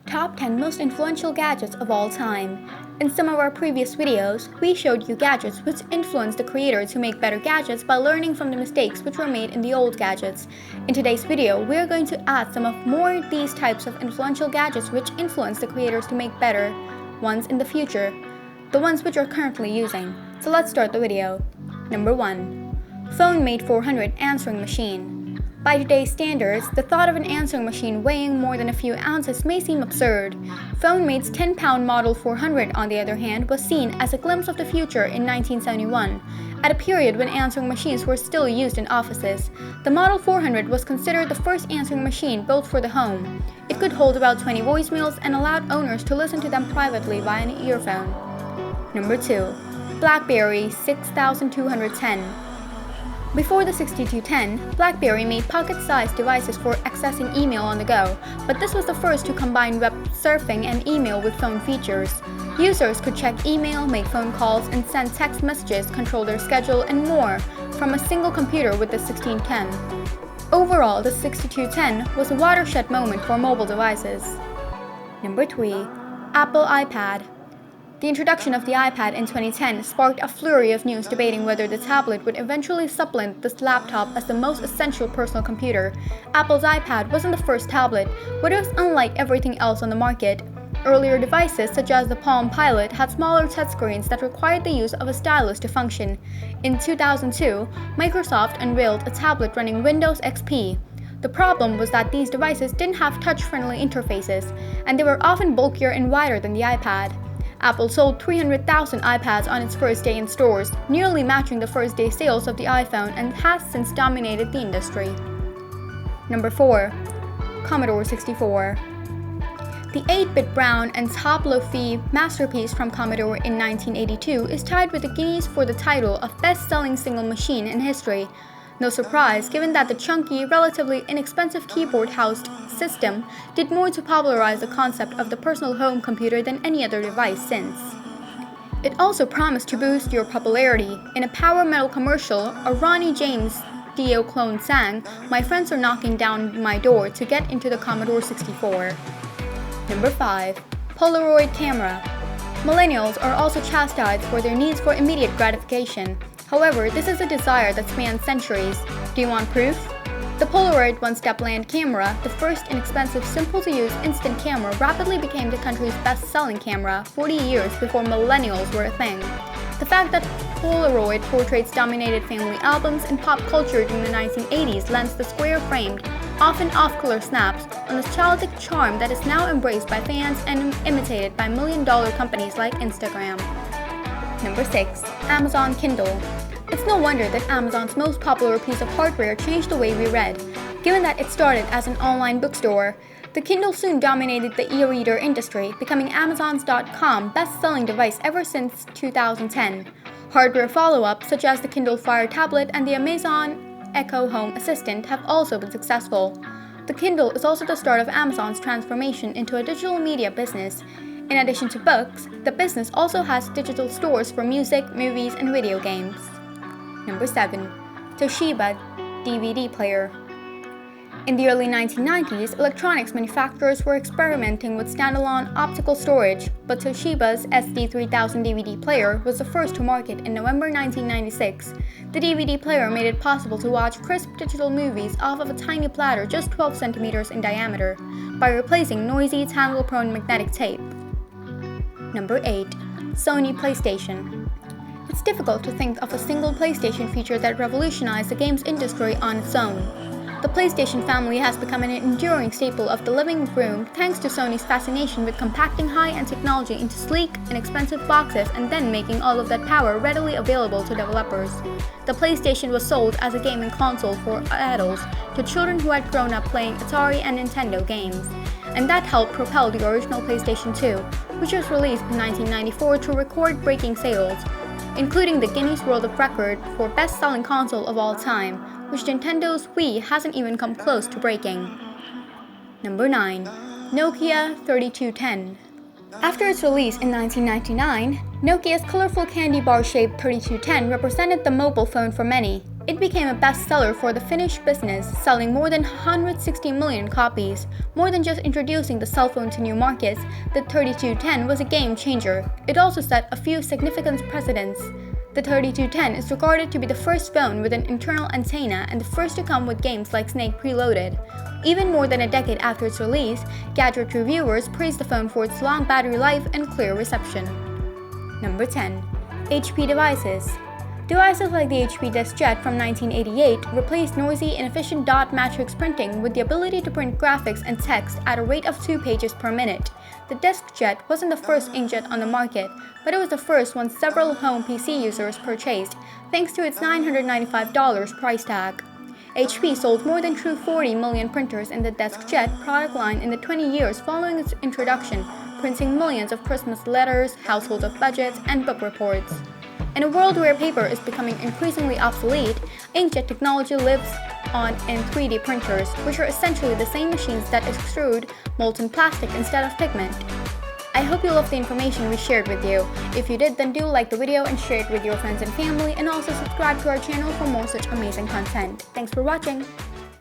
Top 10 Most Influential Gadgets of All Time. In some of our previous videos, we showed you gadgets which influenced the creator to make better gadgets by learning from the mistakes which were made in the old gadgets. In today's video, we are going to add some of more of these types of influential gadgets which influence the creators to make better ones in the future, the ones which are currently using. So let's start the video. Number 1. Phone Mate 400 Answering Machine. By today's standards, the thought of an answering machine weighing more than a few ounces may seem absurd. PhoneMate's 10-pound Model 400, on the other hand, was seen as a glimpse of the future in 1971, at a period when answering machines were still used in offices. The Model 400 was considered the first answering machine built for the home. It could hold about 20 voicemails and allowed owners to listen to them privately via an earphone. Number 2. BlackBerry 6210. Before the 6210, BlackBerry made pocket-sized devices for accessing email on the go, but this was the first to combine web surfing and email with phone features. Users could check email, make phone calls, and send text messages, control their schedule, and more from a single computer with the 1610. Overall, the 6210 was a watershed moment for mobile devices. Number 3. Apple iPad. The introduction of the iPad in 2010 sparked a flurry of news debating whether the tablet would eventually supplant this laptop as the most essential personal computer. Apple's iPad wasn't the first tablet, but it was unlike everything else on the market. Earlier devices, such as the Palm Pilot, had smaller touchscreens that required the use of a stylus to function. In 2002, Microsoft unveiled a tablet running Windows XP. The problem was that these devices didn't have touch-friendly interfaces, and they were often bulkier and wider than the iPad. Apple sold 300,000 iPads on its first day in stores, nearly matching the first day sales of the iPhone, and has since dominated the industry. Number 4. Commodore 64. The 8-bit brown and top-low-fee masterpiece from Commodore in 1982 is tied with the Guinness for the title of best-selling single machine in history. No surprise, given that the chunky, relatively inexpensive keyboard-housed system did more to popularize the concept of the personal home computer than any other device since. It also promised to boost your popularity. In a Power Metal commercial, a Ronnie James Dio clone sang, "My friends are knocking down my door to get into the Commodore 64. Number 5. Polaroid camera. Millennials are also chastised for their needs for immediate gratification. However, this is a desire that spans centuries. Do you want proof? The Polaroid one-step land camera, the first inexpensive, simple-to-use instant camera, rapidly became the country's best-selling camera 40 years before millennials were a thing. The fact that Polaroid portraits dominated family albums and pop culture during the 1980s lends the square-framed, often off-color snaps a nostalgic charm that is now embraced by fans and imitated by million-dollar companies like Instagram. Number 6. Amazon Kindle. It's no wonder that Amazon's most popular piece of hardware changed the way we read. Given that it started as an online bookstore, the Kindle soon dominated the e-reader industry, becoming Amazon's.com best-selling device ever since 2010. Hardware follow-ups such as the Kindle Fire tablet and the Amazon Echo Home Assistant have also been successful. The Kindle is also the start of Amazon's transformation into a digital media business. In addition to books, the business also has digital stores for music, movies, and video games. Number 7. Toshiba DVD player. In the early 1990s, electronics manufacturers were experimenting with standalone optical storage, but Toshiba's SD3000 DVD player was the first to market in November 1996. The DVD player made it possible to watch crisp digital movies off of a tiny platter just 12 centimeters in diameter, by replacing noisy, tangle-prone magnetic tape. Number 8. Sony PlayStation. It's difficult to think of a single PlayStation feature that revolutionized the games industry on its own. The PlayStation family has become an enduring staple of the living room thanks to Sony's fascination with compacting high-end technology into sleek, inexpensive boxes and then making all of that power readily available to developers. The PlayStation was sold as a gaming console for adults to children who had grown up playing Atari and Nintendo games, and that helped propel the original PlayStation 2, which was released in 1994 to record-breaking sales, including the Guinness World of Record for best-selling console of all time, which Nintendo's Wii hasn't even come close to breaking. Number 9. Nokia 3210. After its release in 1999, Nokia's colorful candy bar-shaped 3210 represented the mobile phone for many. It became a bestseller for the Finnish business, selling more than 160 million copies. More than just introducing the cell phone to new markets, the 3210 was a game changer. It also set a few significant precedents. The 3210 is regarded to be the first phone with an internal antenna and the first to come with games like Snake preloaded. Even more than a decade after its release, gadget reviewers praised the phone for its long battery life and clear reception. Number 10. HP devices. Devices like the HP DeskJet from 1988 replaced noisy, inefficient dot matrix printing with the ability to print graphics and text at a rate of 2 pages per minute. The DeskJet wasn't the first inkjet on the market, but it was the first one several home PC users purchased, thanks to its $995 price tag. HP sold more than 240 million printers in the DeskJet product line in the 20 years following its introduction, printing millions of Christmas letters, household budgets, and book reports. In a world where paper is becoming increasingly obsolete, inkjet technology lives on in 3D printers, which are essentially the same machines that extrude molten plastic instead of pigment. I hope you loved the information we shared with you. If you did, then do like the video and share it with your friends and family, and also subscribe to our channel for more such amazing content. Thanks for watching!